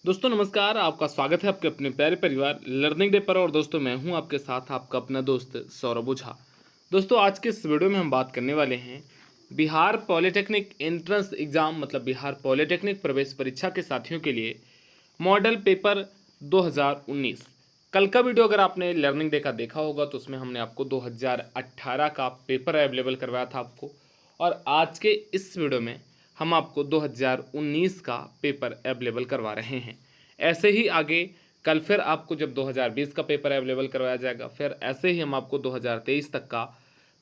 दोस्तों नमस्कार। आपका स्वागत है आपके अपने प्यारे परिवार लर्निंग डे पर। और दोस्तों मैं हूं आपके साथ आपका अपना दोस्त सौरभ ओझा। दोस्तों आज के इस वीडियो में हम बात करने वाले हैं बिहार पॉलिटेक्निक एंट्रेंस एग्जाम मतलब बिहार पॉलिटेक्निक प्रवेश परीक्षा के साथियों के लिए मॉडल पेपर 2019। कल का वीडियो अगर आपने लर्निंग डे का देखा होगा तो उसमें हमने आपको 2018 का पेपर अवेलेबल करवाया था आपको। और आज के इस वीडियो में हम आपको 2019 का पेपर अवेलेबल करवा रहे हैं। ऐसे ही आगे कल फिर आपको जब 2020 का पेपर अवेलेबल करवाया जाएगा, फिर ऐसे ही हम आपको 2023 तक का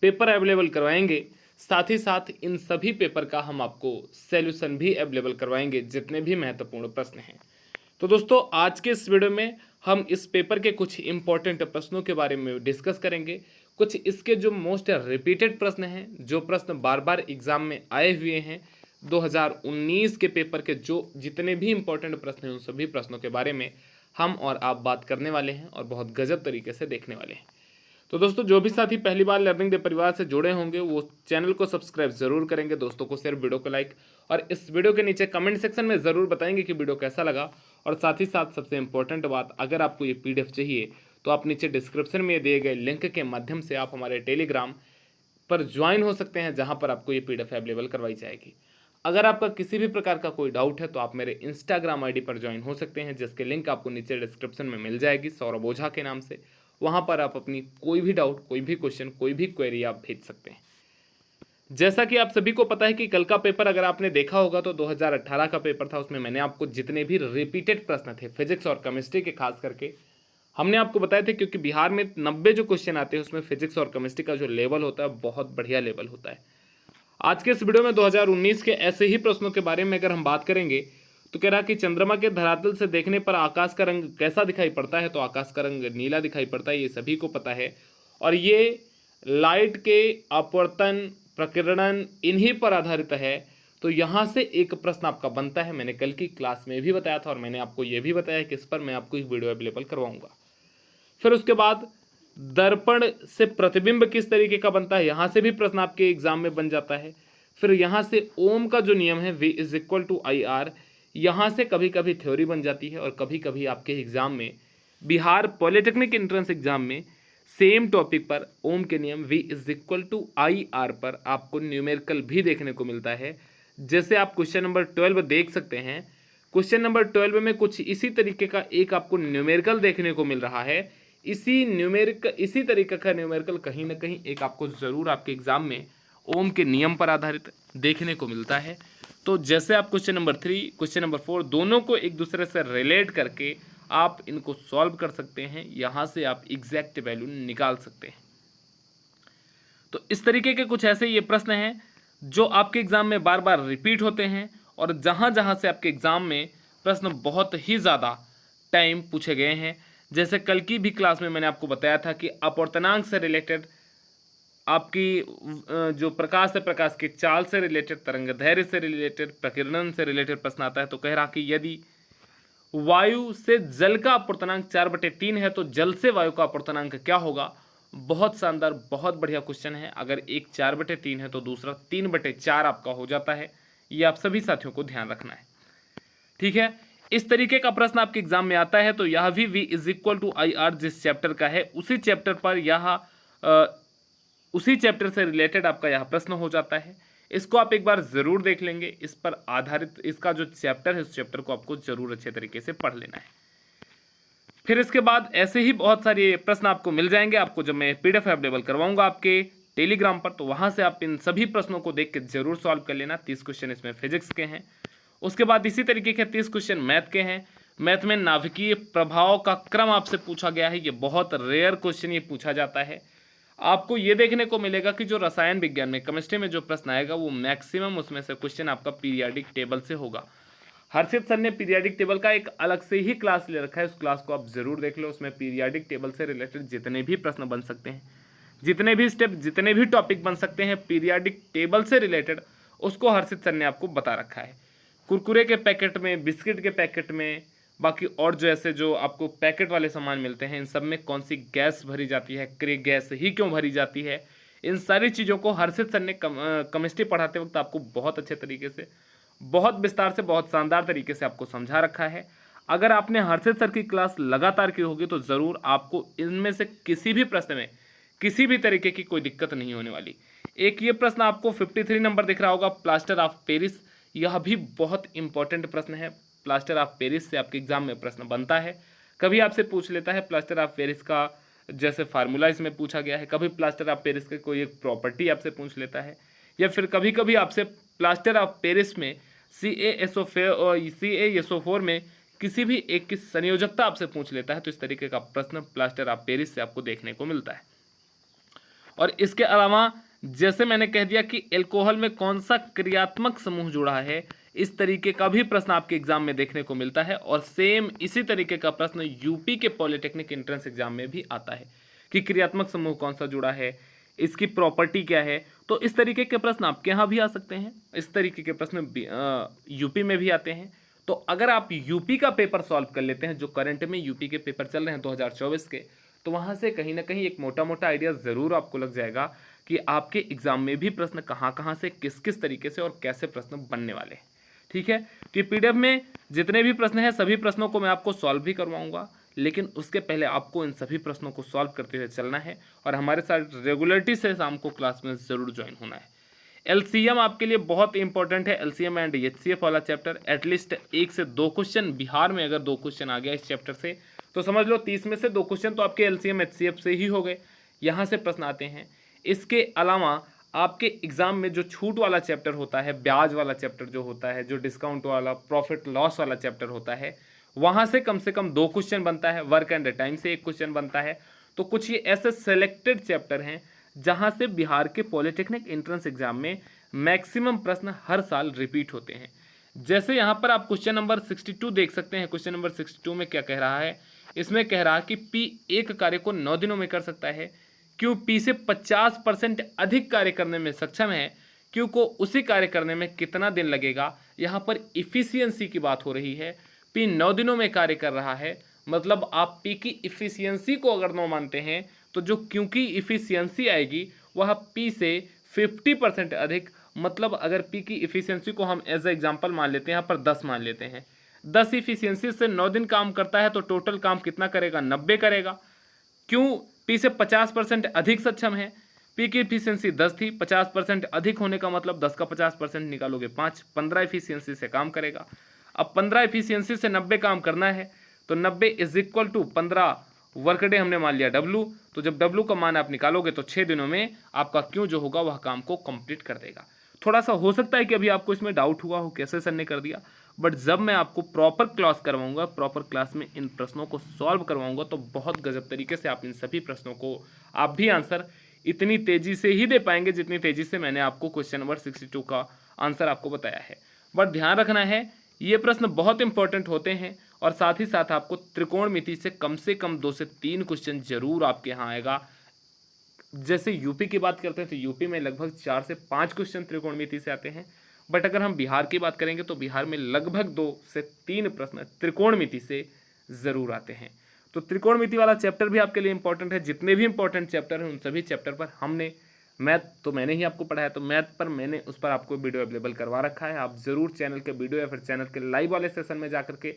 पेपर अवेलेबल करवाएंगे। साथ ही साथ इन सभी पेपर का हम आपको सॉल्यूशन भी अवेलेबल करवाएंगे, जितने भी महत्वपूर्ण प्रश्न हैं। तो दोस्तों आज के इस वीडियो में हम इस पेपर के कुछ इंपॉर्टेंट प्रश्नों के बारे में डिस्कस करेंगे। कुछ इसके जो मोस्ट रिपीटेड प्रश्न हैं, जो प्रश्न बार बार एग्जाम में आए हुए हैं 2019 के पेपर के, जो जितने भी इंपॉर्टेंट प्रश्न हैं उन सभी प्रश्नों के बारे में हम और आप बात करने वाले हैं और बहुत गजब तरीके से देखने वाले हैं। तो दोस्तों जो भी साथी पहली बार लर्निंग डे परिवार से जुड़े होंगे वो चैनल को सब्सक्राइब जरूर करेंगे, दोस्तों को शेयर, वीडियो को लाइक, और इस वीडियो के नीचे कमेंट सेक्शन में ज़रूर बताएंगे कि वीडियो कैसा लगा। और साथ ही साथ सबसे इंपॉर्टेंट बात, अगर आपको ये PDF चाहिए तो आप नीचे डिस्क्रिप्शन में दिए गए लिंक के माध्यम से आप हमारे टेलीग्राम पर ज्वाइन हो सकते हैं, जहां पर आपको ये PDF अवेलेबल करवाई जाएगी। अगर आपका किसी भी प्रकार का कोई डाउट है तो आप मेरे इंस्टाग्राम ID पर ज्वाइन हो सकते हैं, जिसके लिंक आपको नीचे डिस्क्रिप्शन में मिल जाएगी, सौरभ ओझा के नाम से। वहां पर आप अपनी कोई भी डाउट, कोई भी क्वेश्चन, कोई भी क्वेरी आप भेज सकते हैं। जैसा कि आप सभी को पता है कि कल का पेपर अगर आपने देखा होगा तो 2018 का पेपर था। उसमें मैंने आपको जितने भी रिपीटेड प्रश्न थे फिजिक्स और केमिस्ट्री के खास करके हमने आपको बताए थे, क्योंकि बिहार में 90 जो क्वेश्चन आते हैं उसमें फिजिक्स और केमिस्ट्री का जो लेवल होता है बहुत बढ़िया लेवल होता है। आज के इस वीडियो में 2019 के ऐसे ही प्रश्नों के बारे में अगर हम बात करेंगे तो कह रहा कि चंद्रमा के धरातल से देखने पर आकाश का रंग कैसा दिखाई पड़ता है, तो आकाश का रंग नीला दिखाई पड़ता है, ये सभी को पता है। और ये लाइट के अपवर्तन, प्रकीर्णन, इन्हीं पर आधारित है। तो यहाँ से एक प्रश्न आपका बनता है, मैंने कल की क्लास में भी बताया था और मैंने आपको ये भी बताया कि इस पर मैं आपको एक वीडियो अवेलेबल करवाऊंगा। फिर उसके बाद दर्पण से प्रतिबिंब किस तरीके का बनता है, यहाँ से भी प्रश्न आपके एग्जाम में बन जाता है। फिर यहाँ से ओम का जो नियम है V=IR, यहाँ से कभी कभी थ्योरी बन जाती है और कभी कभी आपके एग्जाम में बिहार पॉलिटेक्निक एंट्रेंस एग्जाम में सेम टॉपिक पर ओम के नियम V=IR पर आपको न्यूमेरिकल भी देखने को मिलता है। जैसे आप क्वेश्चन नंबर 12 देख सकते हैं, क्वेश्चन नंबर 12 में कुछ इसी तरीके का एक आपको न्यूमेरिकल देखने को मिल रहा है। इसी तरीके का न्यूमेरिकल कहीं ना कहीं एक आपको ज़रूर आपके एग्जाम में ओम के नियम पर आधारित देखने को मिलता है। तो जैसे आप क्वेश्चन नंबर 3, क्वेश्चन नंबर 4 दोनों को एक दूसरे से रिलेट करके आप इनको सॉल्व कर सकते हैं, यहाँ से आप एग्जैक्ट वैल्यू निकाल सकते हैं। तो इस तरीके के कुछ ऐसे ये प्रश्न हैं जो आपके एग्जाम में बार बार रिपीट होते हैं और जहाँ जहाँ से आपके एग्जाम में प्रश्न बहुत ही ज़्यादा टाइम पूछे गए हैं। जैसे कल की भी क्लास में मैंने आपको बताया था कि अपवर्तनांक से रिलेटेड, आपकी जो प्रकाश से प्रकाश की चाल से रिलेटेड, तरंगदैर्घ्य से रिलेटेड, प्रकीर्णन से रिलेटेड प्रश्न आता है। तो कह रहा कि यदि वायु से जल का अपवर्तनांक 4/3 है तो जल से वायु का अपवर्तनांक क्या होगा। बहुत शानदार, बहुत बढ़िया क्वेश्चन है। अगर एक 4/3 है तो दूसरा 3/4 आपका हो जाता है। ये आप सभी साथियों को ध्यान रखना है, ठीक है। इस तरीके का प्रश्न आपके एग्जाम में आता है। तो यह भी V=IR जिस चैप्टर का है उसी चैप्टर पर उसी चैप्टर से रिलेटेड आपका यह प्रश्न हो जाता है। इसको आप एक बार जरूर देख लेंगे। इस पर आधारित इसका जो चैप्टर है उस चैप्टर को आपको जरूर अच्छे तरीके से पढ़ लेना है। फिर इसके बाद ऐसे ही बहुत सारे प्रश्न आपको मिल जाएंगे। आपको जब मैं PDF अवेलेबल करवाऊंगा आपके टेलीग्राम पर, तो वहां से आप इन सभी प्रश्नों को देख के जरूर सॉल्व कर लेना। 30 क्वेश्चन इसमें फिजिक्स के हैं। उसके बाद इसी तरीके के 30 क्वेश्चन मैथ के हैं। मैथ में नाभिकीय प्रभाव का क्रम आपसे पूछा गया है। ये बहुत रेयर क्वेश्चन ये पूछा जाता है। आपको ये देखने को मिलेगा कि जो रसायन विज्ञान में, केमिस्ट्री में जो प्रश्न आएगा वो मैक्सिमम उसमें से क्वेश्चन आपका पीरियाडिक टेबल से होगा। हर्षित सर ने पीरियाडिक टेबल का एक अलग से ही क्लास ले रखा है, उस क्लास को आप जरूर देख लो। उसमें पीरियाडिक टेबल से रिलेटेड जितने भी प्रश्न बन सकते हैं, जितने भी स्टेप, जितने भी टॉपिक बन सकते हैं पीरियाडिक टेबल से रिलेटेड, उसको हर्षित सर ने आपको बता रखा है। कुरकुरे के पैकेट में, बिस्किट के पैकेट में, बाकी और जो ऐसे जो आपको पैकेट वाले सामान मिलते हैं, इन सब में कौन सी गैस भरी जाती है, क्रेग गैस ही क्यों भरी जाती है, इन सारी चीज़ों को हर्षित सर ने केमिस्ट्री पढ़ाते वक्त आपको बहुत अच्छे तरीके से, बहुत विस्तार से, बहुत शानदार तरीके से आपको समझा रखा है। अगर आपने हर्षित सर की क्लास लगातार की होगी तो ज़रूर आपको इनमें से किसी भी प्रश्न में किसी भी तरीके की कोई दिक्कत नहीं होने वाली। एक ये प्रश्न आपको 53 नंबर दिख रहा होगा, प्लास्टर ऑफ पेरिस। यह भी बहुत इंपॉर्टेंट प्रश्न है। प्लास्टर ऑफ पेरिस से आपके एग्जाम में प्रश्न बनता है। कभी आपसे पूछ लेता है प्लास्टर ऑफ पेरिस का जैसे फार्मूला इसमें पूछा गया है, कभी प्लास्टर ऑफ पेरिस की कोई एक प्रॉपर्टी आपसे पूछ लेता है, या फिर कभी कभी आपसे प्लास्टर ऑफ पेरिस में CaSO4 में किसी भी एक की संयोजकता आपसे पूछ लेता है। तो इस तरीके का प्रश्न प्लास्टर ऑफ पेरिस से आपको देखने को मिलता है। और इसके अलावा जैसे मैंने कह दिया कि एल्कोहल में कौन सा क्रियात्मक समूह जुड़ा है, इस तरीके का भी प्रश्न आपके एग्जाम में देखने को मिलता है। और सेम इसी तरीके का प्रश्न यूपी के पॉलिटेक्निक एंट्रेंस एग्जाम में भी आता है कि क्रियात्मक समूह कौन सा जुड़ा है, इसकी प्रॉपर्टी क्या है। तो इस तरीके के प्रश्न आपके यहाँ भी आ सकते हैं, इस तरीके के प्रश्न यूपी में भी आते हैं। तो अगर आप यूपी का पेपर सॉल्व कर लेते हैं, जो करंट में यूपी के पेपर चल रहे हैं 2024 के, तो वहाँ से कहीं ना कहीं एक मोटा मोटा आइडिया ज़रूर आपको लग जाएगा कि आपके एग्जाम में भी प्रश्न कहाँ कहाँ से किस किस तरीके से और कैसे प्रश्न बनने वाले हैं। ठीक है, तो ये PDF में जितने भी प्रश्न हैं सभी प्रश्नों को मैं आपको सॉल्व भी करवाऊंगा, लेकिन उसके पहले आपको इन सभी प्रश्नों को सॉल्व करते हुए चलना है और हमारे साथ रेगुलरिटी से शाम को क्लास में ज़रूर ज्वाइन होना है। LCM आपके लिए बहुत इंपॉर्टेंट है। LCM एंड HCF वाला चैप्टर, एटलीस्ट 1 से 2 क्वेश्चन बिहार में अगर 2 क्वेश्चन आ गया इस चैप्टर से तो समझ लो 30 में से 2 क्वेश्चन तो आपके LCM HCF से ही हो गए, यहाँ से प्रश्न आते हैं। इसके अलावा आपके एग्जाम में जो छूट वाला चैप्टर होता है, ब्याज वाला चैप्टर जो होता है, जो डिस्काउंट वाला प्रॉफिट लॉस वाला चैप्टर होता है, वहाँ से कम 2 क्वेश्चन बनता है। वर्क एंड टाइम से 1 क्वेश्चन बनता है। तो कुछ ये ऐसे सेलेक्टेड चैप्टर हैं जहाँ से बिहार के पॉलिटेक्निक एंट्रेंस एग्जाम में मैक्सिमम प्रश्न हर साल रिपीट होते हैं। जैसे यहाँ पर आप क्वेश्चन नंबर 62 देख सकते हैं। क्वेश्चन नंबर 62 में क्या कह रहा है, इसमें कह रहा है कि P एक कार्य को 9 दिनों में कर सकता है। Q P से 50% अधिक कार्य करने में सक्षम है। Q को उसी कार्य करने में कितना दिन लगेगा। यहाँ पर इफिशियंसी की बात हो रही है। P 9 दिनों में कार्य कर रहा है, मतलब आप P की इफिशियंसी को अगर 9 मानते हैं तो जो Q की इफिशियंसी आएगी वह P से 50% अधिक, मतलब अगर P की इफिशियंसी को हम एज ए एग्जाम्पल मान लेते हैं, यहाँ पर 10 मान लेते हैं, 10 इफिशियंसी से 9 दिन काम करता है तो टोटल काम कितना करेगा, 90 करेगा। क्यों P से 50% अधिक सक्षम है। P की इफिशियंसी 10 थी, 50% अधिक होने का मतलब 10 का 50% निकालोगे 5, 15 इफिशियंसी से काम करेगा। अब 15 इफिशियंसी से 90 काम करना है तो 90 is equal to 15 work day हमने मान लिया W। तो जब W का मान आप निकालोगे तो 6 दिनों में आपका Q जो होगा वह काम को कंप्लीट कर देगा। थोड़ा सा हो सकता है कि अभी आपको इसमें डाउट हुआ हो कैसे सर ने कर दिया, बट जब मैं आपको प्रॉपर क्लास करवाऊंगा, प्रॉपर क्लास में इन प्रश्नों को सॉल्व करवाऊंगा तो बहुत गजब तरीके से आप इन सभी प्रश्नों को आप भी आंसर इतनी तेजी से ही दे पाएंगे जितनी तेजी से मैंने आपको क्वेश्चन नंबर 62 का आंसर आपको बताया है। बट ध्यान रखना है ये प्रश्न बहुत इंपॉर्टेंट होते हैं और साथ ही साथ आपको त्रिकोणमिति से कम 2 से 3 क्वेश्चन जरूर आपके यहाँ आएगा। जैसे यूपी की बात करते हैं तो यूपी में लगभग 4 से 5 क्वेश्चन त्रिकोणमिति से आते हैं, बट अगर हम बिहार की बात करेंगे तो बिहार में लगभग 2 से 3 प्रश्न त्रिकोणमिति से ज़रूर आते हैं। तो त्रिकोणमिति वाला चैप्टर भी आपके लिए इंपॉर्टेंट है। जितने भी इंपॉर्टेंट चैप्टर हैं उन सभी चैप्टर पर हमने मैथ तो मैंने ही आपको पढ़ाया, तो मैथ पर मैंने उस पर आपको वीडियो अवेलेबल करवा रखा है। आप ज़रूर चैनल के वीडियो या फिर चैनल के लाइव वाले सेशन में जाकर के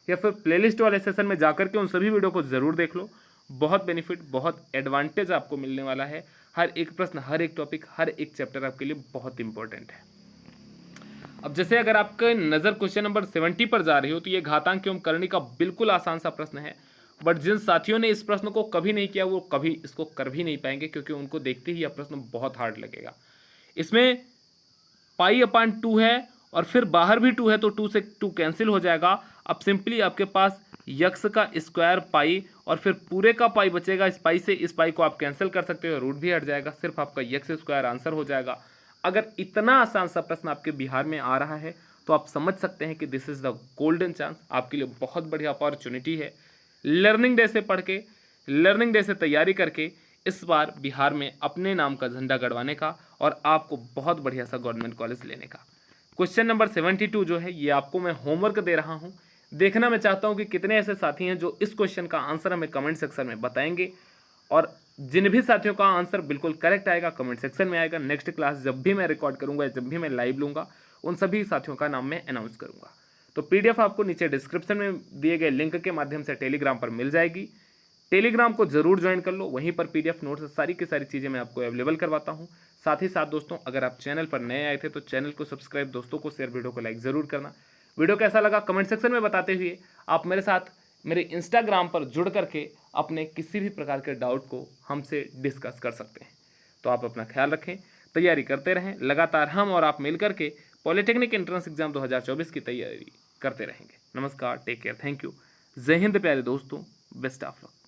या फिर प्लेलिस्ट वाले सेशन में जाकर के उन सभी वीडियो को ज़रूर देख लो। बहुत बेनिफिट, बहुत एडवांटेज आपको मिलने वाला है। हर एक प्रश्न, हर एक टॉपिक, हर एक चैप्टर आपके लिए बहुत इंपॉर्टेंट है। अब जैसे अगर आपका नज़र क्वेश्चन नंबर 70 पर जा रही हो तो ये घातांक एवं करनी का बिल्कुल आसान सा प्रश्न है, बट जिन साथियों ने इस प्रश्न को कभी नहीं किया वो कभी इसको कर भी नहीं पाएंगे क्योंकि उनको देखते ही यह प्रश्न बहुत हार्ड लगेगा। इसमें π/2 है और फिर बाहर भी 2 है तो 2 से 2 कैंसिल हो जाएगा। अब सिंपली आपके पास यक्स का स्क्वायर पाई और फिर पूरे का पाई बचेगा। इस पाई से इस पाई को आप कैंसिल कर सकते हो, रूट भी हट जाएगा, सिर्फ आपका यक्स स्क्वायर आंसर हो जाएगा। अगर इतना आसान सा प्रश्न आपके बिहार में आ रहा है तो आप समझ सकते हैं कि this is the golden chance, आपके लिए बहुत बढ़िया अपॉर्चुनिटी है। लर्निंग डे से पढ़ के, लर्निंग डे से तैयारी करके इस बार बिहार में अपने नाम का झंडा गड़वाने का और आपको बहुत बढ़िया सा गवर्नमेंट कॉलेज लेने का। क्वेश्चन नंबर 72 जो है ये आपको मैं होमवर्क दे रहा हूँ। देखना मैं चाहता हूँ कि कितने ऐसे साथी हैं जो इस क्वेश्चन का आंसर हमें कमेंट सेक्शन में बताएंगे, और जिन भी साथियों का आंसर बिल्कुल करेक्ट आएगा कमेंट सेक्शन में आएगा। नेक्स्ट क्लास जब भी मैं रिकॉर्ड करूँगा, जब भी मैं लाइव लूँगा, उन सभी साथियों का नाम मैं अनाउंस करूँगा। तो PDF आपको नीचे डिस्क्रिप्शन में दिए गए लिंक के माध्यम से टेलीग्राम पर मिल जाएगी। टेलीग्राम को जरूर ज्वाइन कर लो, वहीं पर PDF नोट्स सारी की सारी चीज़ें मैं आपको अवेलेबल करवाता हूँ। साथ ही साथ दोस्तों, अगर आप चैनल पर नए आए थे तो चैनल को सब्सक्राइब, दोस्तों को शेयर, वीडियो को लाइक ज़रूर करना। वीडियो कैसा लगा कमेंट सेक्शन में बताते हुए आप मेरे साथ मेरे इंस्टाग्राम पर जुड़ करके अपने किसी भी प्रकार के डाउट को हमसे डिस्कस कर सकते हैं। तो आप अपना ख्याल रखें, तैयारी करते रहें। लगातार हम और आप मिल करके पॉलिटेक्निक एंट्रेंस एग्जाम 2024 की तैयारी करते रहेंगे। नमस्कार, टेक केयर, थैंक यू, जय हिंद प्यारे दोस्तों, बेस्ट ऑफ लक।